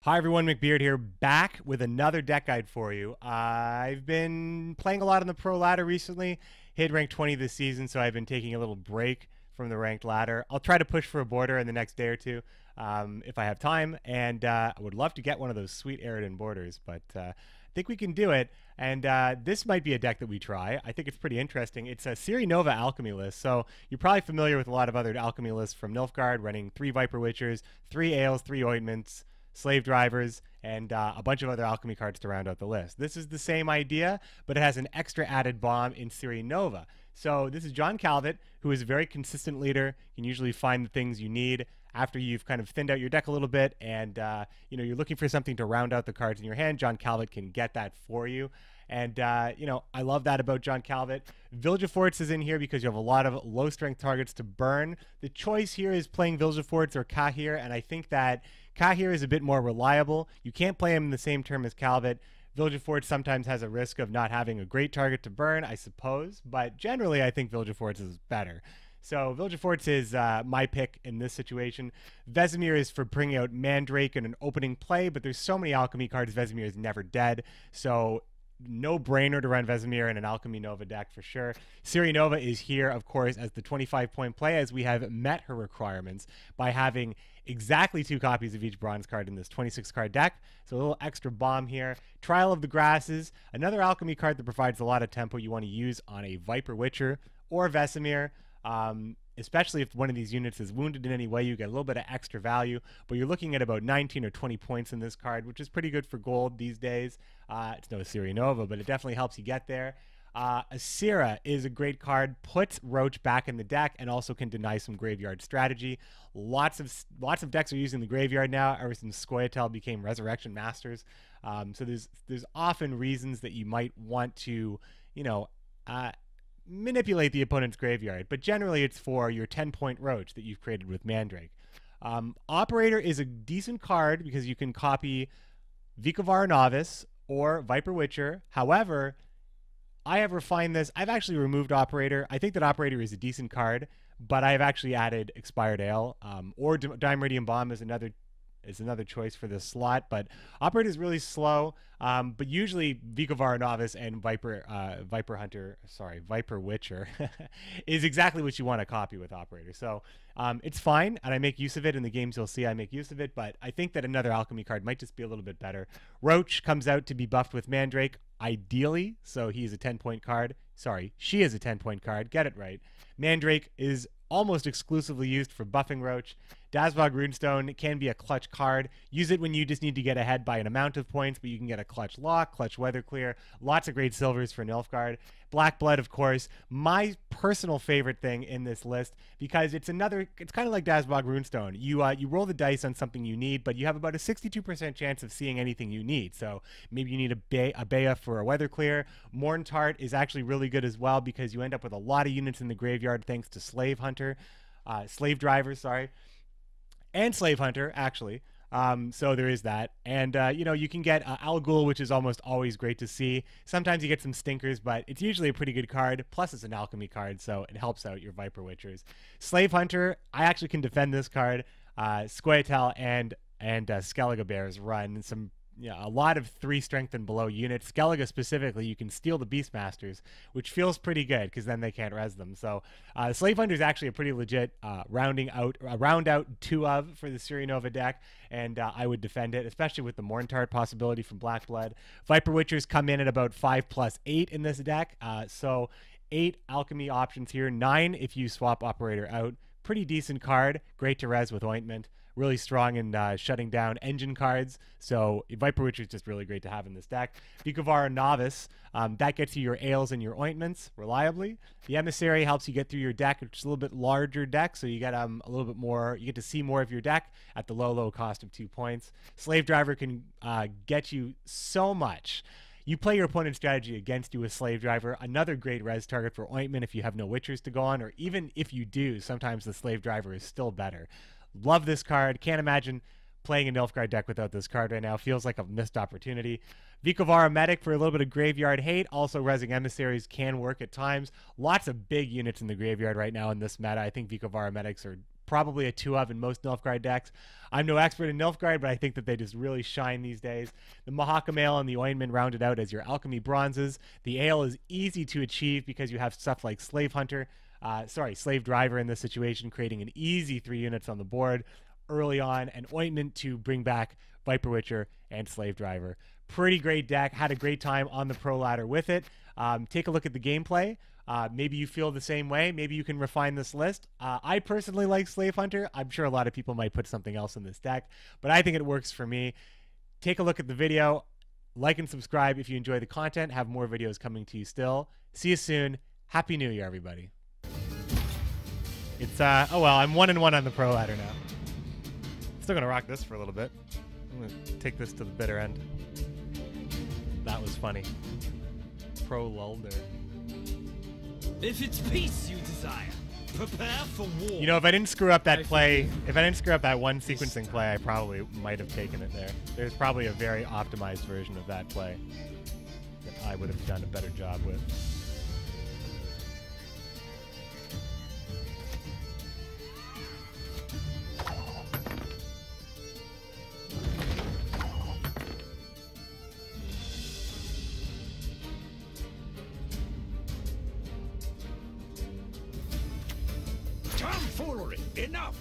Hi everyone, McBeard here, back with another deck guide for you. I've been playing a lot on the pro ladder recently, hit rank 20 this season, so I've been taking a little break from the ranked ladder. I'll try to push for a border in the next day or two if I have time, and I would love to get one of those sweet Aridin borders, but I think we can do it. And this might be a deck that we try. I think it's pretty interesting. It's a Ciri Nova Alchemy list, so you're probably familiar with a lot of other Alchemy lists from Nilfgaard, running 3 Viper Witchers, 3 Ales, 3 Ointments, Slave Drivers, and a bunch of other alchemy cards to round out the list. This is the same idea, but it has an extra added bomb in Ciri Nova. So this is John Calvert, who is a very consistent leader. You can usually find the things you need after you've kind of thinned out your deck a little bit, and you're looking for something to round out the cards in your hand. John Calvert can get that for you. And, I love that about John Calvert. Vilgefortz is in here because you have a lot of low-strength targets to burn. The choice here is playing Vilgefortz or Kahir, and I think that Kahir is a bit more reliable. You can't play him in the same term as Calvert. Vilgefortz sometimes has a risk of not having a great target to burn, I suppose, but generally I think Vilgefortz is better. So Vilgefortz is my pick in this situation. Vesemir is for bringing out Mandrake in an opening play, but there's so many alchemy cards, Vesemir is never dead, so no-brainer to run Vesemir in an Alchemy Nova deck for sure. Ciri Nova is here, of course, as the 25-point play, as we have met her requirements by having exactly 2 copies of each bronze card in this 26-card deck. So a little extra bomb here. Trial of the Grasses, another alchemy card that provides a lot of tempo you want to use on a Viper Witcher or Vesemir. Especially if one of these units is wounded in any way, you get a little bit of extra value, but you're looking at about 19 or 20 points in this card, which is pretty good for gold these days. It's no Ciri Nova, but it definitely helps you get there. Asira is a great card, puts Roach back in the deck, and also can deny some graveyard strategy. Lots of decks are using the graveyard now, ever since Scoia'tael became Resurrection Masters. So there's often reasons that you might want to, manipulate the opponent's graveyard, but generally it's for your 10-point Roach that you've created with Mandrake. Operator is a decent card because you can copy Vikavar Novice or Viper Witcher. However, I have refined this. I've actually removed Operator. I think that Operator is a decent card, but I have actually added Expired Ale, or Dimeridium Bomb is another choice for this slot, but Operator is really slow, but usually Vikavar Novice and Viper Witcher is exactly what you want to copy with Operator. So it's fine, and I make use of it in the games you'll see I make use of it, but I think that another alchemy card might just be a little bit better. Roach comes out to be buffed with Mandrake, ideally, so he's a 10-point card. Sorry, she is a 10-point card. Get it right. Mandrake is almost exclusively used for buffing Roach. Dazbog Runestone can be a clutch card. Use it when you just need to get ahead by an amount of points, but you can get a clutch lock, clutch weather clear, lots of great silvers for Nilfgaard. Black Blood, of course, my personal favorite thing in this list, because it's kind of like Dazbog Runestone. You roll the dice on something you need, but you have about a 62% chance of seeing anything you need. So maybe you need a Bea for a weather clear. Morntart is actually really good as well because you end up with a lot of units in the graveyard thanks to Slave Driver, and Slave Hunter, actually. So there is that. And, you can get Al Ghul, which is almost always great to see. Sometimes you get some stinkers, but it's usually a pretty good card. Plus, it's an alchemy card, so it helps out your Viper Witchers. Slave Hunter, I actually can defend this card. Scoia'tael and Skellige Bears run a lot of 3 strength and below units. Skellige specifically, you can steal the Beastmasters, which feels pretty good because then they can't res them. So Slave Hunter is actually a pretty legit round out 2 of for the Ciri Nova deck, and I would defend it, especially with the Morntart possibility from Black Blood. Viper Witchers come in at about 5+8 in this deck, so 8 alchemy options here, 9 if you swap Operator out. Pretty decent card, great to res with Ointment. Really strong in shutting down engine cards, so Viper Witcher is just really great to have in this deck. Vikavar Novice, that gets you your Ales and your Ointments reliably. The Emissary helps you get through your deck, which is a little bit larger deck, so you get a little bit more, you get to see more of your deck at the low cost of 2 points. Slave Driver can get you so much. You play your opponent's strategy against you with Slave Driver, another great res target for Ointment if you have no Witchers to go on, or even if you do, sometimes the Slave Driver is still better. Love this card. Can't imagine playing a Nilfgaard deck without this card right now. Feels like a missed opportunity. Vikavar Medic for a little bit of graveyard hate. Also, resing Emissaries can work at times. Lots of big units in the graveyard right now in this meta. I think Vikavar Medics are probably a 2 of in most Nilfgaard decks. I'm no expert in Nilfgaard, but I think that they just really shine these days. The Mahakam Ale and the Ointment rounded out as your alchemy bronzes. The Ale is easy to achieve because you have stuff like Slave Driver in this situation, creating an easy 3 units on the board early on, and Ointment to bring back Viper Witcher and Slave Driver. Pretty great deck. Had a great time on the pro ladder with it. Take a look at the gameplay. Maybe you feel the same way. Maybe you can refine this list. I personally like Slave Hunter. I'm sure a lot of people might put something else in this deck, but I think it works for me. Take a look at the video. Like and subscribe if you enjoy the content. Have more videos coming to you still. See you soon. Happy New Year, everybody. It's, oh well, I'm 1-1 on the pro ladder now. Still gonna rock this for a little bit. I'm gonna take this to the bitter end. That was funny. Pro lulder. If it's peace you desire, prepare for war. You know, if I didn't screw up that play, if I didn't screw up that one sequencing play, I probably might have taken it there. There's probably a very optimized version of that play that I would have done a better job with. Tomfoolery! Enough!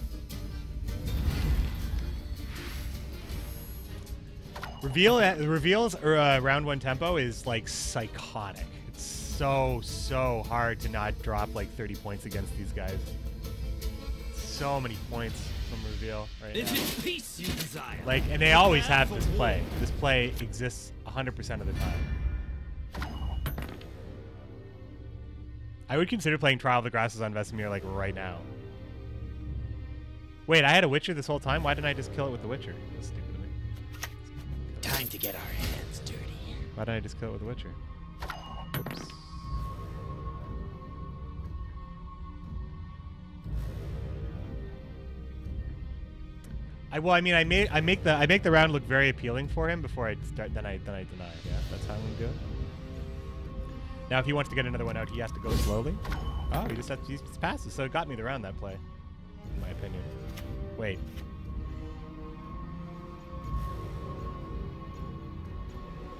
Reveals round 1 tempo is like psychotic. It's so hard to not drop like 30 points against these guys. So many points from reveal right now. If it's peace you desire. Like, and they always have this play. This play exists 100% of the time. I would consider playing Trial of the Grasses on Vesemir like right now. Wait, I had a Witcher this whole time? Why didn't I just kill it with the Witcher? That's stupid of me. Time to get our hands dirty. Why didn't I just kill it with the Witcher? Oops. Well, I mean, I make the round look very appealing for him before I start. Then I deny. Yeah, that's how I'm gonna do it. Now, if he wants to get another one out, he has to go slowly. Oh, he just has to use his passes, so it got me the round, that play, in my opinion. Wait.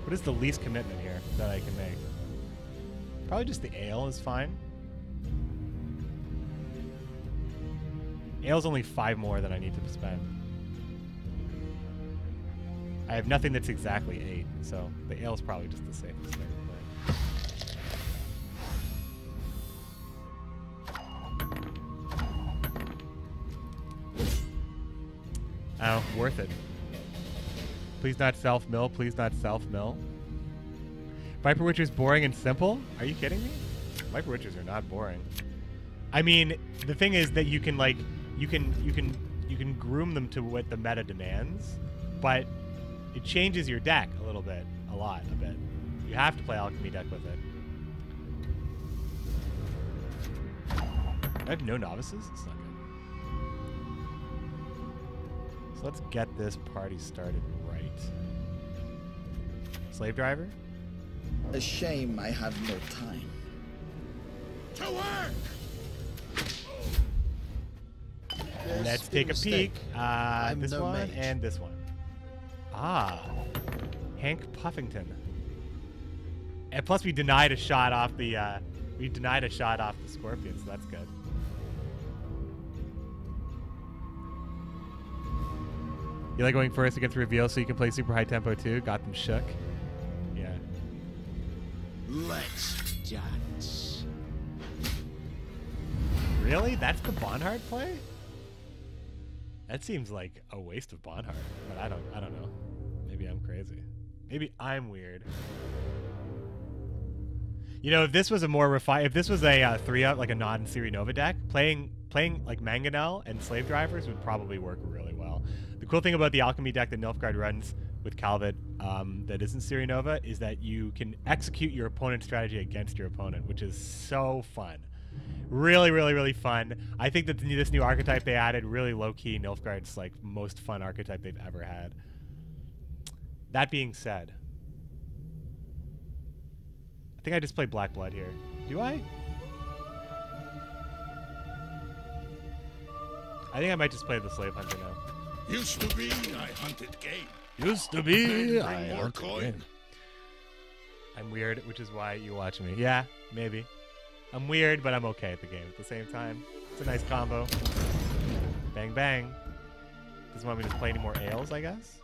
What is the least commitment here that I can make? Probably just the ale is fine. Ale's only 5 more than I need to spend. I have nothing that's exactly 8, so the ale's probably just the safest thing. Oh, worth it. Please not self-mill. Please not self-mill. Viper Witcher's boring and simple? Are you kidding me? Viper Witchers are not boring. I mean, the thing is that you can like you can groom them to what the meta demands, but it changes your deck a little bit, a bit. You have to play alchemy deck with it. I have no novices? It's not good. So let's get this party started right. Slave Driver? A shame I have no time. To work! Let's take a peek. This no one mage. and this one. Ah, Hank Puffington. And plus, we denied a shot off the Scorpion, so that's good. You like going first against reveal so you can play super high tempo too? Got them shook. Yeah. Let's dance. Really? That's the Bonhart play? That seems like a waste of Bonhart, but I don't know. Maybe I'm crazy. Maybe I'm weird. You know, if this was a more refined, if this was a 3-up, like a non-Ciri Nova deck, playing like Mangonel and Slave Drivers would probably work really well. The cool thing about the Alchemy deck that Nilfgaard runs with Calvet that isn't Ciri Nova is that you can execute your opponent's strategy against your opponent, which is so fun. Really, really, really fun. I think that this new archetype they added, really low-key, Nilfgaard's like most fun archetype they've ever had. That being said, I think I just play Black Blood here. Do I? I think I might just play the Slave Hunter now. Used to be, I hunted game. Used to be, Then bring more coin. I'm weird, which is why you watch me. Yeah, maybe. I'm weird, but I'm okay at the game at the same time. It's a nice combo. Bang, bang. Doesn't want me to play any more ales, I guess?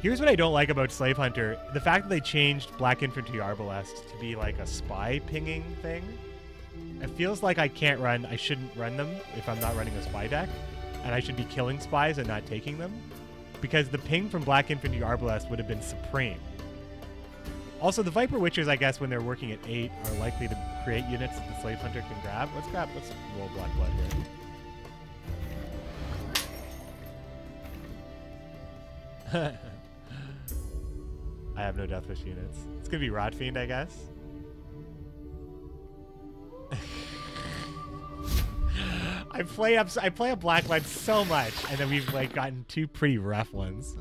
Here's what I don't like about Slave Hunter. The fact that they changed Black Infantry Arbalest to be like a spy pinging thing. It feels like I shouldn't run them if I'm not running a spy deck. And I should be killing spies and not taking them. Because the ping from Black Infantry Arbalest would have been supreme. Also, the Viper Witchers, I guess, when they're working at 8, are likely to create units that the Slave Hunter can grab. Let's roll Black Blood here. I have no Deathwish units. It's gonna be Rot Fiend, I guess. I play a Black Blood so much, and then we've like gotten 2 pretty rough ones.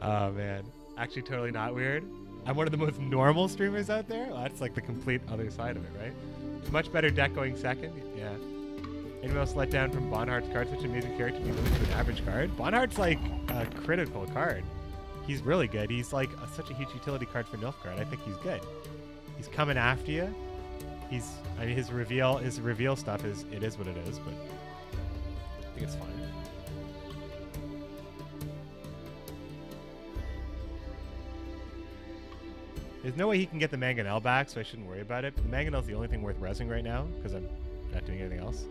Oh man, actually totally not weird. I'm one of the most normal streamers out there. Well, that's like the complete other side of it, right? Much better deck going second. Yeah. Anyone else let down from Bonhart's card? Such an amazing character to be limited to an average card. Bonhart's like a critical card. He's really good. He's like such a huge utility card for Nilfgaard. I think he's good. He's coming after you. I mean, his reveal stuff is what it is, but I think it's fine. There's no way he can get the Mangonel back, so I shouldn't worry about it. But the Mangonel's the only thing worth resing right now, because I'm not doing anything else.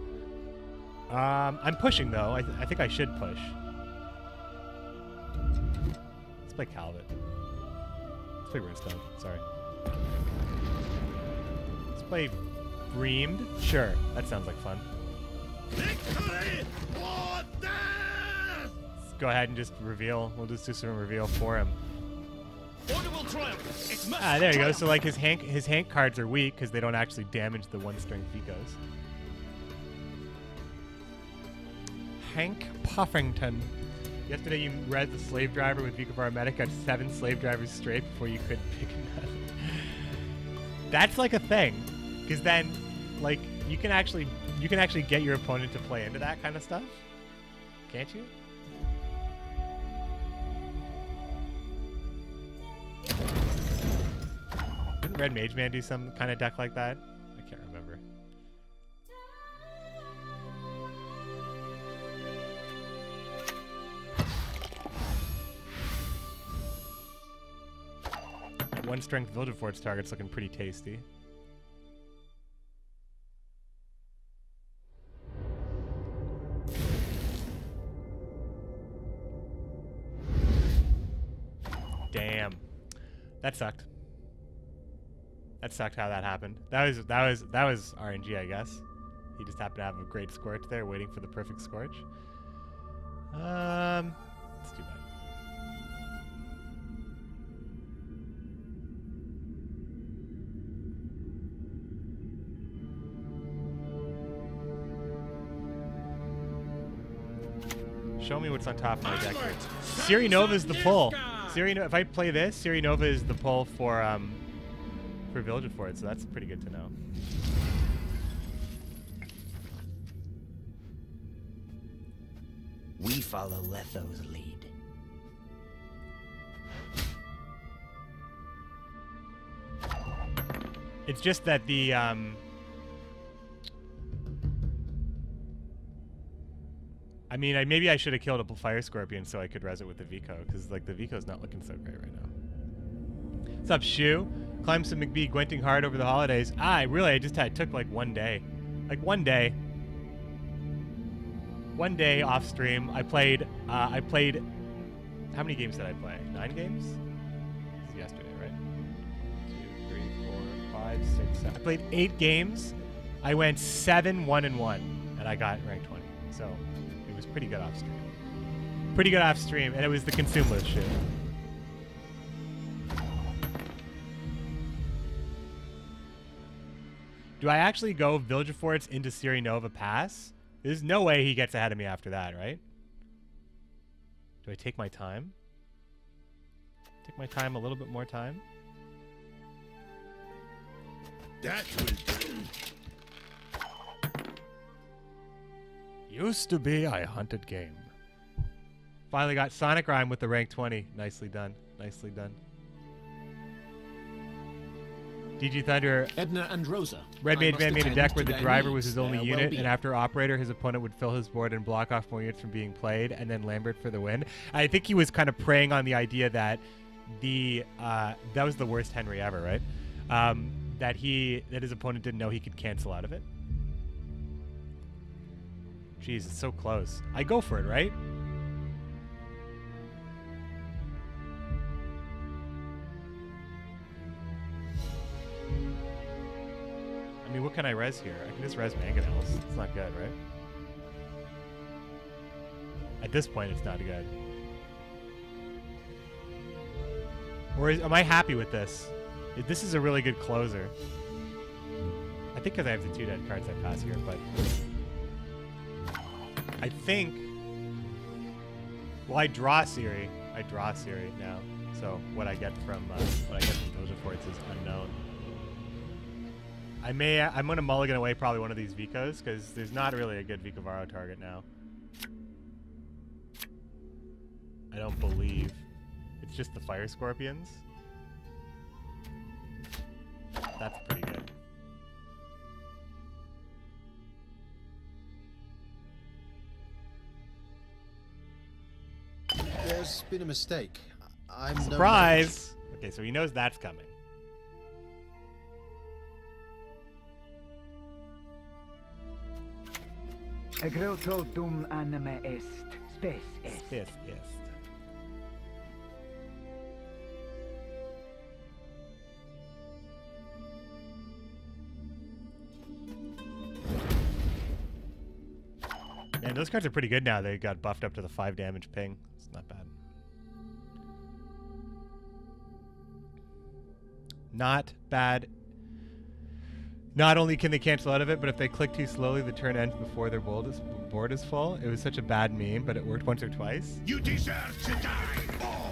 I'm pushing, though. I think I should push. Let's play Calvet. Let's play Runestone. Sorry. Let's play Breamed. Sure, that sounds like fun. Victory or death! Let's go ahead and just reveal. We'll just do some reveal for him. Order will triumph. It must There you go. triumph. So like his Hank cards are weak because they don't actually damage the 1-strength Vicos. Hank Puffington. Yesterday you read the Slave Driver with Vicovar Medic, got 7 Slave Drivers straight before you could pick another. That's like a thing, because then, like, you can actually get your opponent to play into that kind of stuff, can't you? Didn't Red Mage Man do some kind of deck like that? I can't remember. That 1-strength Villager Fort's target's looking pretty tasty. Damn. That sucked. That sucked how that happened. That was RNG, I guess. He just happened to have a great Scorch there, waiting for the perfect Scorch. It's too bad. Show me what's on top of my deck here. Ciri Nova is the pull. If I play this, Ciri Nova is the pull for Villager Fort, so that's pretty good to know. We follow Letho's lead. It's just that the I mean, maybe I should have killed a Fire Scorpion so I could res it with the Vico, because like the Vico's not looking so great right now. What's up, Shu? Climb some McBee Gwenting hard over the holidays. I took like 1 day. Like 1 day. 1 day off stream. I played, how many games did I play? 9 games? This is yesterday, right? 2, 3, 4, 5, 6, 7. I played 8 games. I went 7-1-1, and I got rank 20. So it was pretty good off stream. Pretty good off stream, and it was the consume list shit. Do I actually go Villager Forts into Ciri Nova pass? There's no way he gets ahead of me after that, right? Do I take my time? Take my time, a little bit more time? That will do. Used to be I hunted game. Finally got Sonic Rhyme with the rank 20. Nicely done. Nicely done. DG Thunder. Edna and Rosa. Red Mage Man made a deck where the driver was his only their unit, well-being. and after Operator, his opponent would fill his board and block off more units from being played, and then Lambert for the win. I think he was kind of preying on the idea that that was the worst Henry ever, right? That his opponent didn't know he could cancel out of it. Jeez, it's so close. I go for it, right? I mean, what can I res here? I can just res mangonels. It's not good, right? At this point, it's not good. Or am I happy with this? This is a really good closer. I think because I have the 2 dead cards I pass here, but I think. Well, I draw Ciri. I draw Ciri now. So what I get from Doja Forts is unknown. I'm gonna mulligan away probably one of these Vicos because there's not really a good Vicovaro target now. I don't believe. It's just the Fire Scorpions. That's pretty good. There's been a mistake. I'm Surprise! Okay, so he knows that's coming. Egreto dum anime est, spes est. Yes, yes. Man, those cards are pretty good now. They got buffed up to the 5 damage ping. It's not bad. Not bad. Not only can they cancel out of it, but if they click too slowly, the turn ends before their board is full. It was such a bad meme, but it worked once or twice. You deserve to die.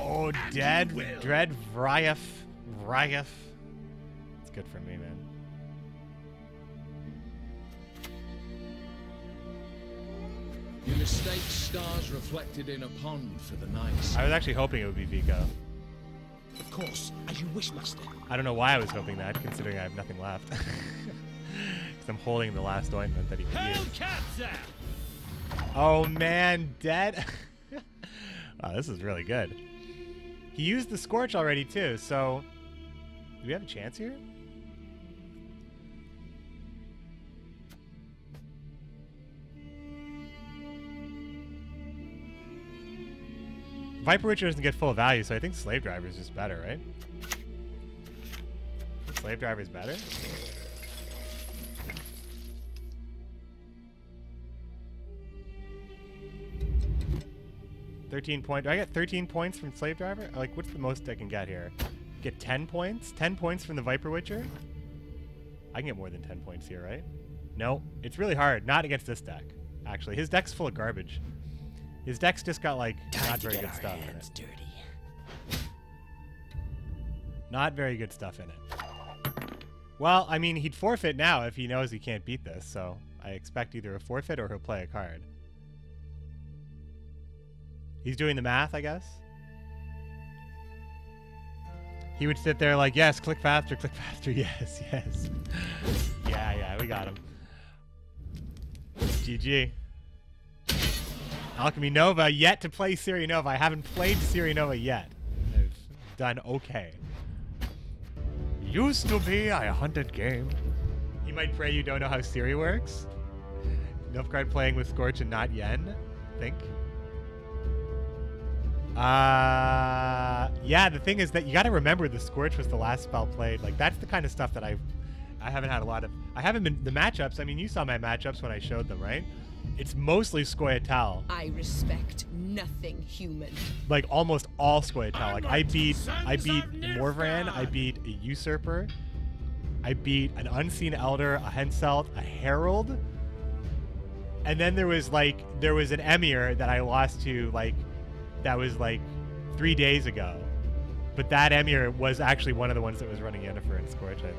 Oh, Dread Vryath. It's good for me, man. You mistake stars reflected in a pond for the night. I was actually hoping it would be Vico. Of course, as you wish, master. I don't know why I was hoping that, considering I have nothing left. Because I'm holding the last ointment that he could use. Hellcat! Oh man, dead. Wow, this is really good. He used the Scorch already too, so do we have a chance here? Viper Witcher doesn't get full value, so I think Slave Driver is just better, right? Slave Driver is better? Do I get 13 points from Slave Driver? Like, what's the most I can get here? Get 10 points? 10 points from the Viper Witcher? I can get more than 10 points here, right? No, it's really hard. Not against this deck, actually. His deck's full of garbage. His deck's just got, like, not very good stuff in it. Dirty. Not very good stuff in it. Well, I mean, he'd forfeit now if he knows he can't beat this, so I expect either a forfeit or he'll play a card. He's doing the math, I guess. He would sit there like, yes, click faster, yes, yes. Yeah, we got him. GG. Alchemy Nova, yet to play Ciri Nova. I haven't played Ciri Nova yet. I've done okay. Used to be I hunted game. He might pray you don't know how Ciri works. Nilfgaard playing with Scorch and not Yen, I think. Yeah, the thing is that you got to remember the Scorch was the last spell played. Like, that's the kind of stuff that I haven't had a lot of. I haven't been the matchups. I mean, you saw my matchups when I showed them, right? It's mostly Scoia'tael. I respect nothing human. Like almost all Scoia'tael. Like I beat Morvaran, I beat a Usurper, I beat an Unseen Elder, a Henselt, a Herald, and then there was an Emir that I lost to, like, that was like 3 days ago. But that Emir was actually one of the ones that was running Yennefer and Scorch, I think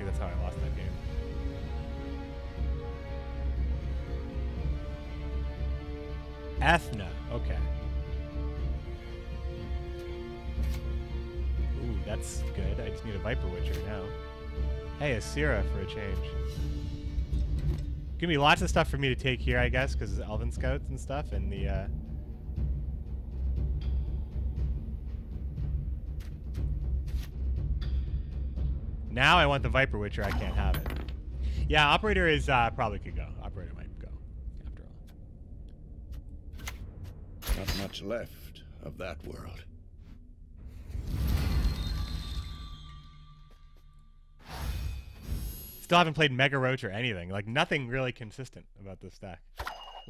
think that's how I lost that game. Ethna. Okay. Ooh, that's good. I just need a Viper Witcher now. Hey, a Ciri for a change. Give me lots of stuff for me to take here, I guess, because Elven Scouts and stuff, and the now I want the Viper Witcher. I can't have it. Yeah, Operator is probably could go. Operator might go after all. Not much left of that world. Still haven't played Mega Roach or anything. Like, nothing really consistent about this deck.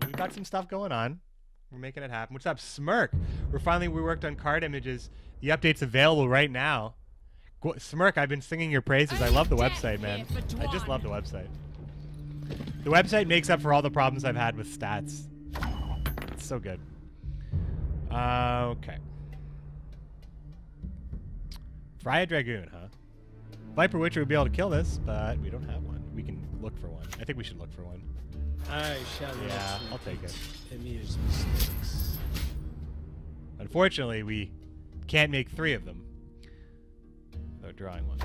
We've got some stuff going on. We're making it happen. What's up, Smirk? We worked on card images. The update's available right now. Smirk, I've been singing your praises. I love the website, man. I just love the website. The website makes up for all the problems I've had with stats. It's so good. Okay. Fry a Dragoon, huh? Viper Witcher would be able to kill this, but we don't have one. We can look for one. I think we should look for one. I shall Yeah, I'll take it. Emir's mistakes. Unfortunately, we can't make 3 of them without drawing one.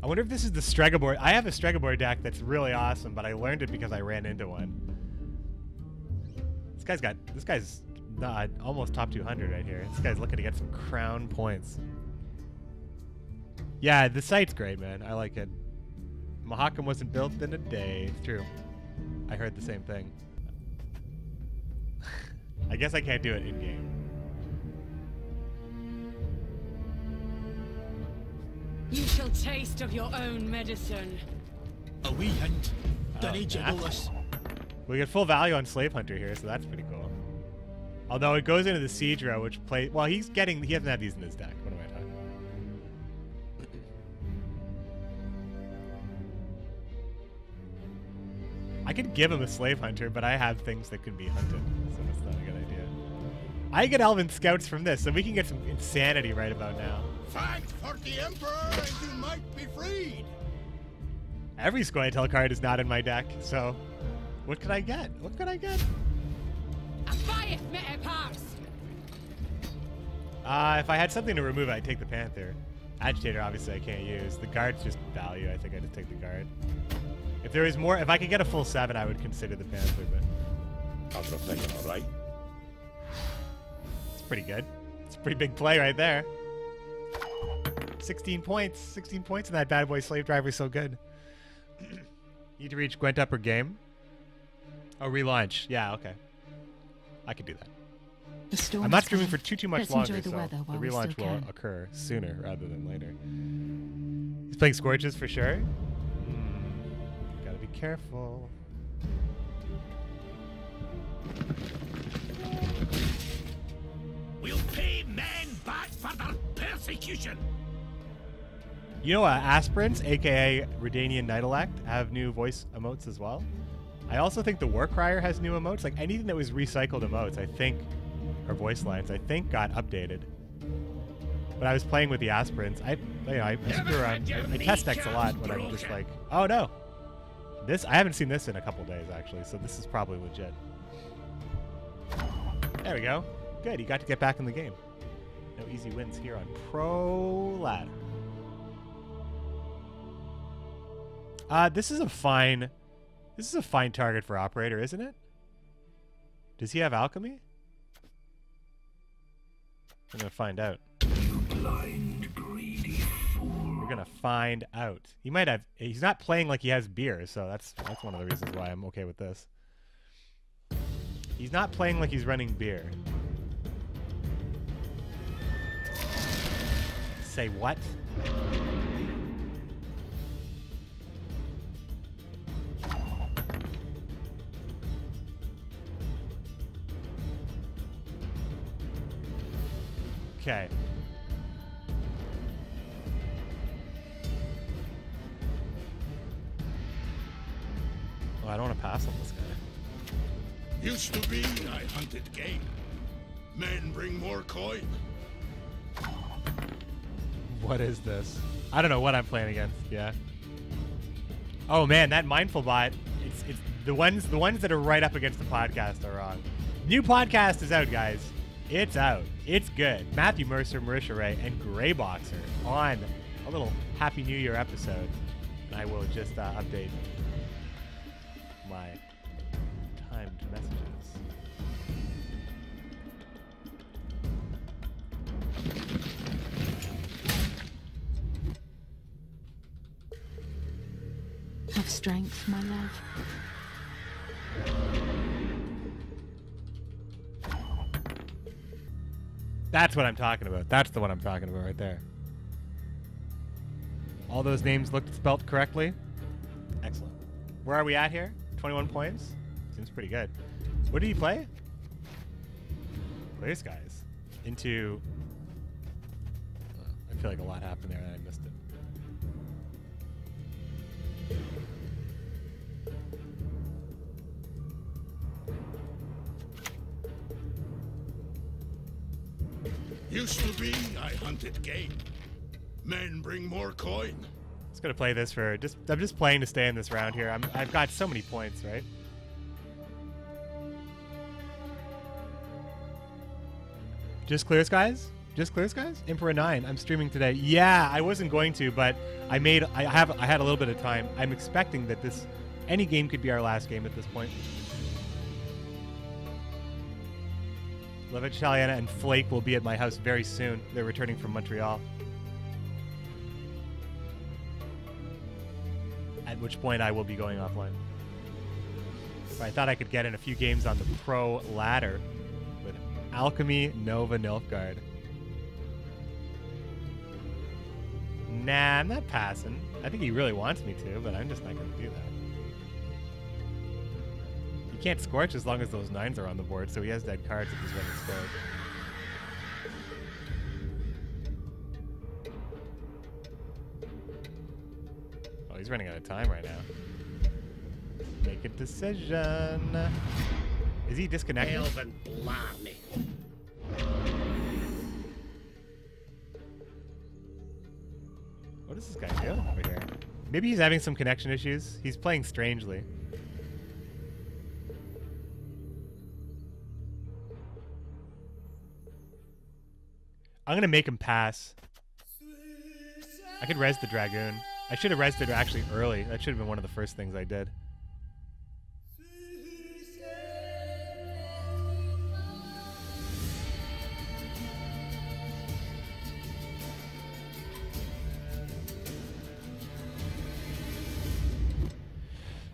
I wonder if this is the Stregobor. I have a Stregobor deck that's really awesome, but I learned it because I ran into one. This guy's almost top 200 right here. This guy's looking to get some crown points. Yeah, the site's great, man. I like it. Mahakam wasn't built in a day. It's true. I heard the same thing. I guess I can't do it in-game. You shall taste of your own medicine. A wee hint. Dunny jiggle us. We get full value on Slave Hunter here, so that's pretty cool. Although it goes into the Siege row, which play well, he hasn't had these in his deck. What am I talking about? I could give him a Slave Hunter, but I have things that could be hunted, so that's not a good idea. I get Elven Scouts from this, so we can get some insanity right about now. Fight for the Emperor and you might be freed! Every Squantel card is not in my deck, so what could I get? What could I get? If I had something to remove, I'd take the Panther. Agitator, obviously, I can't use. The Guard's just value. I think I'd just take the Guard. If there was more, if I could get a full 7, I would consider the Panther, but I'll protect him, all right? it's pretty good. It's a pretty big play right there. 16 points. 16 points in that bad boy. Slave Driver is so good. Need to reach Gwent upper game. Oh, relaunch. Yeah, okay. I could do that. I'm not streaming for too much longer, so the relaunch will occur sooner rather than later. He's playing Scorches for sure. Gotta be careful. We'll pay men back for their persecution. You know, Aspirants, aka Redanian Nightelect, have new voice emotes as well. I also think the Warcrier has new emotes. Like anything that was recycled emotes, I think, or voice lines, I think got updated. But I was playing with the Aspirants. I screw around. I test decks a lot when I'm just like, oh no, this I haven't seen this in a couple days actually, so this is probably legit. There we go. Good, you got to get back in the game. No easy wins here on Pro Ladder. This is a fine target for Operator, isn't it? Does he have Alchemy? We're gonna find out. You blind, greedy fool. We're gonna find out. He might have. He's not playing like he has beer, so that's one of the reasons why I'm okay with this. He's not playing like he's running beer. Say what? Okay. Oh, I don't want to pass on this guy. Used to be I hunted game. Men bring more coin. What is this? I don't know what I'm playing against. Yeah. Oh man, that mindful bot. It's the ones that are right up against the podcast are wrong. New podcast is out, guys. It's out. It's good. Matthew Mercer, Marisha Ray, and Grey Boxer on a little Happy New Year episode. And I will just update my timed messages. Have strength, my love. That's what I'm talking about. That's the one I'm talking about right there. All those names looked spelt correctly. Excellent. Where are we at here? 21 points? Seems pretty good. What did he play? This guys. Into... I feel like a lot happened there and I missed it. Used to be, I hunted game. Men bring more coin. Just gonna play this for I'm just playing to stay in this round here. I've got so many points, right? Just clears, guys. Just clears, guys. Emperor 9. I'm streaming today. Yeah, I wasn't going to, but I had a little bit of time. I'm expecting that any game could be our last game at this point. Levitt, Shaliana, and Flake will be at my house very soon. They're returning from Montreal. At which point I will be going offline. But I thought I could get in a few games on the pro ladder with Alchemy Nova Nilfgaard. Nah, I'm not passing. I think he really wants me to, but I'm just not going to do that. He can't scorch as long as those 9s are on the board, so he has dead cards if he's running scorch. Oh, he's running out of time right now. Make a decision. Is he disconnected? Elven blarney. What is this guy doing over here? Maybe he's having some connection issues. He's playing strangely. I'm going to make him pass. I could res the Dragoon. I should have resed it actually early. That should have been one of the first things I did.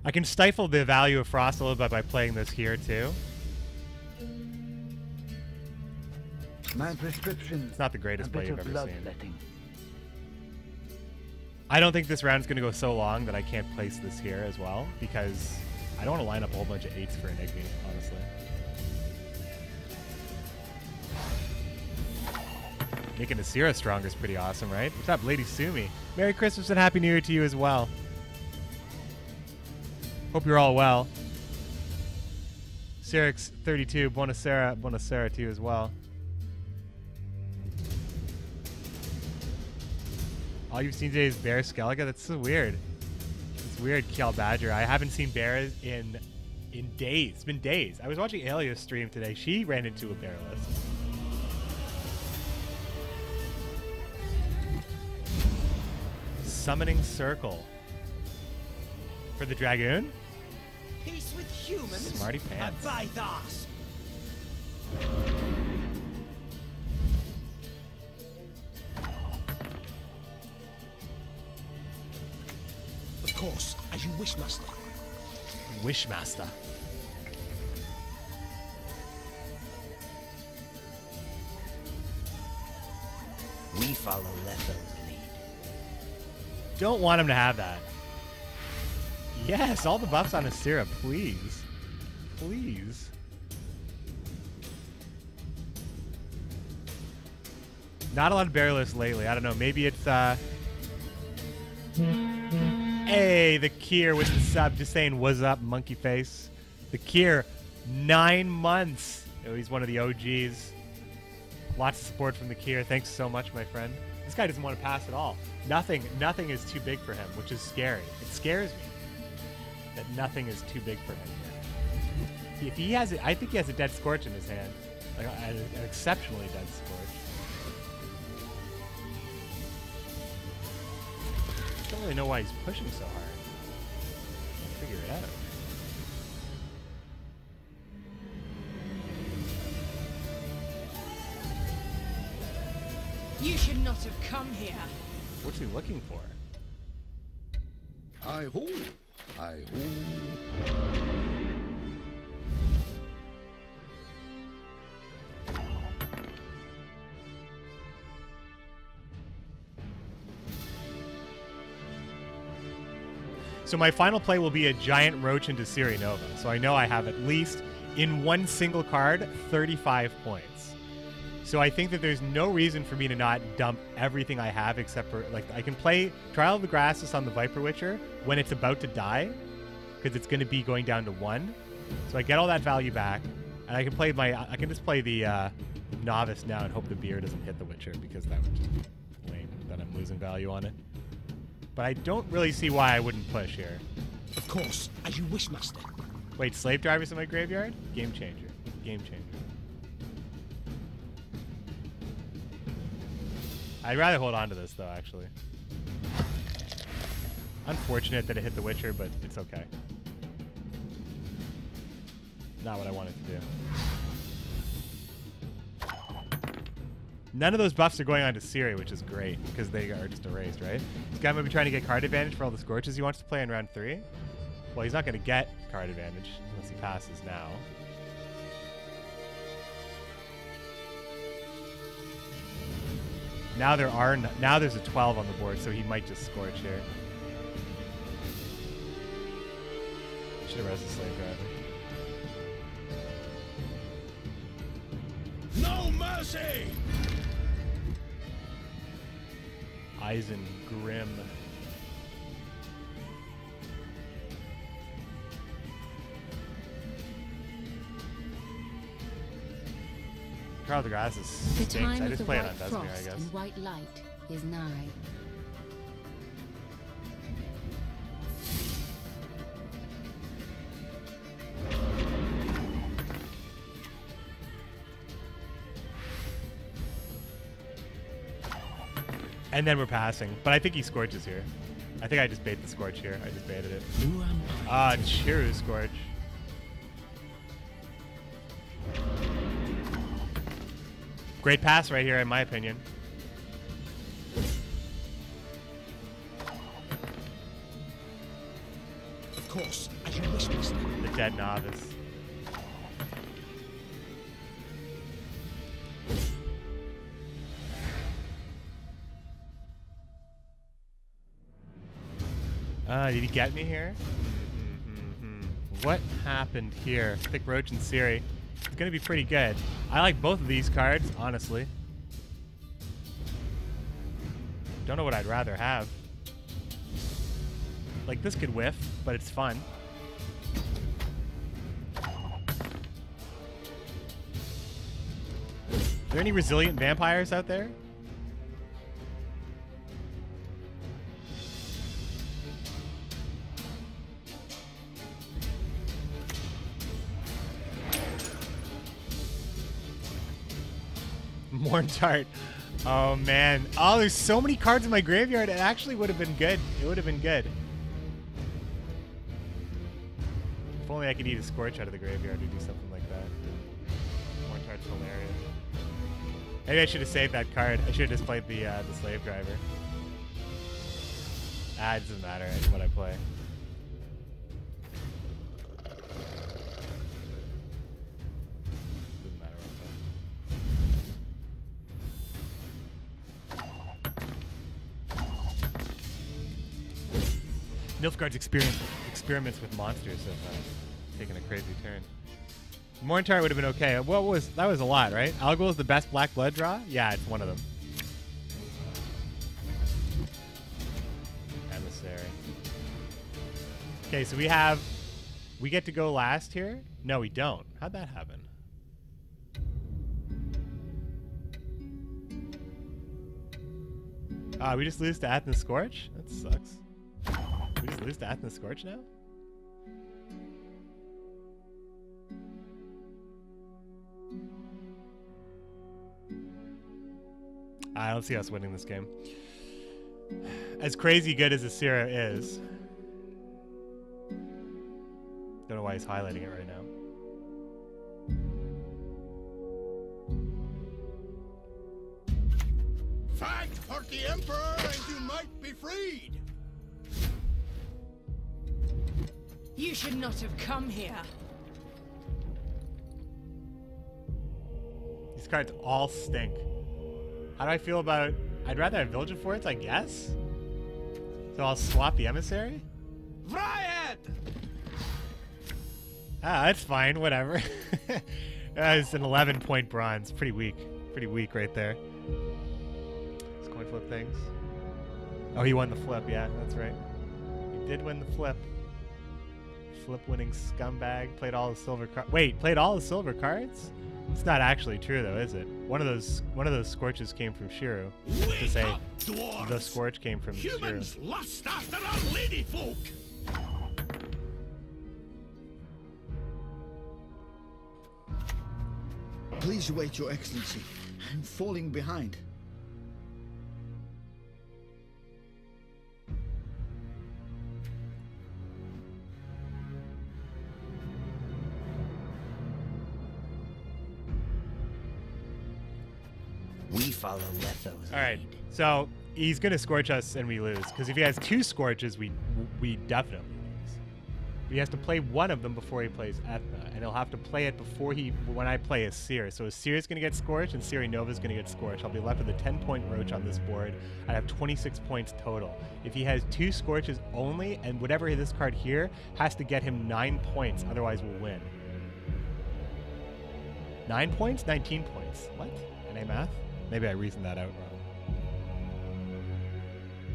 I can stifle the value of Frost a little bit by playing this here too. My prescription. It's not the greatest play you've ever seen. Bloodletting. I don't think this round's going to go so long that I can't place this here as well, because I don't want to line up a whole bunch of 8s for Enigma, honestly. Making Asira stronger is pretty awesome, right? What's up, Lady Sumi? Merry Christmas and Happy New Year to you as well. Hope you're all well. Sirix32, Buonasera to you as well. All you've seen today is Bear Skellige? That's so weird. It's weird, Kiel Badger. I haven't seen Bear in days. It's been days. I was watching Alia's stream today. She ran into a bear list. Summoning Circle. For the Dragoon? Peace with humans? Smarty pants. Abythos. Of course, as you wish, master. Wishmaster. We follow Letho's lead. Don't want him to have that. Yes, all the buffs on Asira, please. Please. Not a lot of bear lists lately. I don't know. Maybe it's, Hey, the Kier with the sub. Just saying, what's up, monkey face. The Kier, 9 months. Oh, he's one of the OGs. Lots of support from the Kier. Thanks so much, my friend. This guy doesn't want to pass at all. Nothing is too big for him, which is scary. It scares me that nothing is too big for him here. If he has it, I think he has a Dead Scorch in his hand. Like an exceptionally Dead Scorch. I don't really know why he's pushing so hard. I'll figure it out. You should not have come here. What's he looking for? Hi-ho! Hi-ho! So my final play will be a giant roach into Ciri Nova. So I know I have at least, in one single card, 35 points. So I think that there's no reason for me to not dump everything I have except for, like, I can play Trial of the Grasses on the Viper Witcher when it's about to die, because it's going to be going down to 1. So I get all that value back, and I can play I can just play the Novice now and hope the beer doesn't hit the Witcher, because that would just be lame, that I'm losing value on it. But I don't really see why I wouldn't push here. Of course, as you wish, master. Wait, Slave Drivers in my graveyard? Game changer. Game changer. I'd rather hold on to this, though, actually. Unfortunate that it hit the Witcher, but it's okay. Not what I wanted to do. None of those buffs are going on to Ciri, which is great, because they are just erased, right? This guy might be trying to get card advantage for all the Scorches he wants to play in round 3. Well, he's not going to get card advantage unless he passes now. Now there's a 12 on the board, so he might just Scorch here. Should have rested Slave Driver. No mercy! Eisen Grim. Trial of the Grasses stinks. I just play it on Dusmere, I guess. And white light is nigh. And then we're passing. But I think he Scorches here. I think I just bait the Scorch here. I just baited it. Ah, Chiru Scorch. Great pass right here, in my opinion. Of course, as you wish, master. The Dead Novice. Did he get me here? What happened here? Thick Roach and Ciri. It's going to be pretty good. I like both of these cards, honestly. Don't know what I'd rather have. Like, this could whiff, but it's fun. Are there any resilient vampires out there? Morntart. Oh, man. Oh, there's so many cards in my graveyard. It actually would have been good. It would have been good. If only I could eat a Scorch out of the graveyard or do something like that. Morntart's hilarious. Maybe I should have saved that card. I should have just played the Slave Driver. Ah, it doesn't matter what I play. Nilfgaard's experiments with monsters have taken a crazy turn. Morntart would have been okay. That was a lot, right? Algol is the best black blood draw? Yeah, it's one of them. Emissary. Okay, so we get to go last here? No, we don't. How'd that happen? We just lose to Athena Scorch? That sucks. We just lose to Athena Scorch now? I don't see us winning this game. As crazy good as Asira is. Don't know why he's highlighting it right now. Fight for the Emperor and you might be freed! You should not have come here. These cards all stink. How do I feel about... I'd rather have Village of Forts, I guess? So I'll swap the Emissary? Riot! Ah, that's fine, whatever. It's an 11-point bronze. Pretty weak. Pretty weak right there. Let's coin flip things. Oh, he won the flip, yeah, that's right. He did win the flip. Flip-winning scumbag. Played all the silver cards. Wait, played all the silver cards? It's not actually true, though, is it? One of those Scorches came from Shiru. To say up, dwarves. The Scorch came from Humans Shiru. lust after our lady folk. Please wait, Your Excellency. I'm falling behind. We follow Letho's All right, lead. so he's gonna Scorch us and we lose. Because if he has 2 Scorches, we definitely lose. He has to play one of them before he plays Ethna, and he'll have to play it before when I play Asir. So Asir's gonna get Scorched, and Ciri Nova's gonna get Scorched. I'll be left with a 10-point Roach on this board. I have 26 points total. If he has 2 Scorches only, and whatever this card here has to get him 9 points, otherwise we'll win. 9 points? 19 points. What? NA math? Maybe I reasoned that out wrong.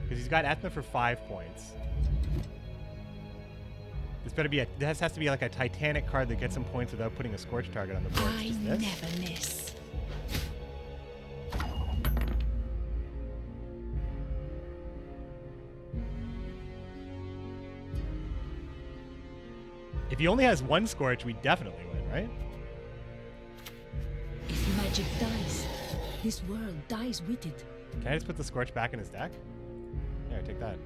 Because he's got Ethna for 5 points. This has to be like a Titanic card that gets some points without putting a Scorch target on the board. I never miss. If he only has 1 Scorch, we definitely win, right? If magic dies, this world dies with it. Can I just put the Scorch back in his deck? Yeah, take that.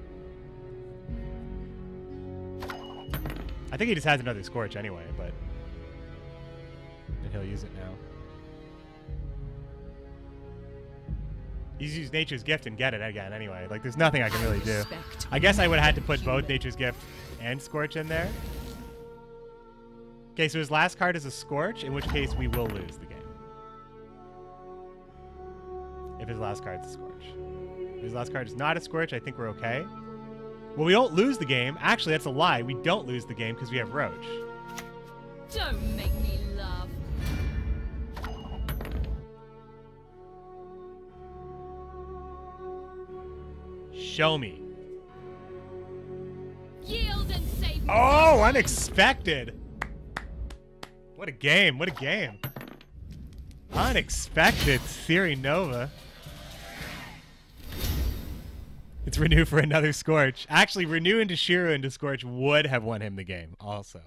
I think he just has another Scorch anyway, but... and he'll use it now. He's used Nature's Gift and get it again anyway. Like, there's nothing I can really do. I guess I would have had to put both Nature's Gift and Scorch in there. Okay, so his last card is a Scorch, in which case we will lose the game. If his last card's a Scorch. If his last card is not a Scorch, I think we're okay. Well, we don't lose the game. Actually, that's a lie. We don't lose the game because we have Roach. Don't make me laugh. Show me. Yield and save. Oh, unexpected. What a game. What a game. Unexpected. Ciri Nova. It's Renew for another Scorch. Actually, Renew into Shiru into Scorch would have won him the game also.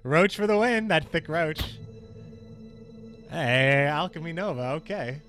Roach for the win. That thick Roach. Hey, Alchemy Nova. Okay.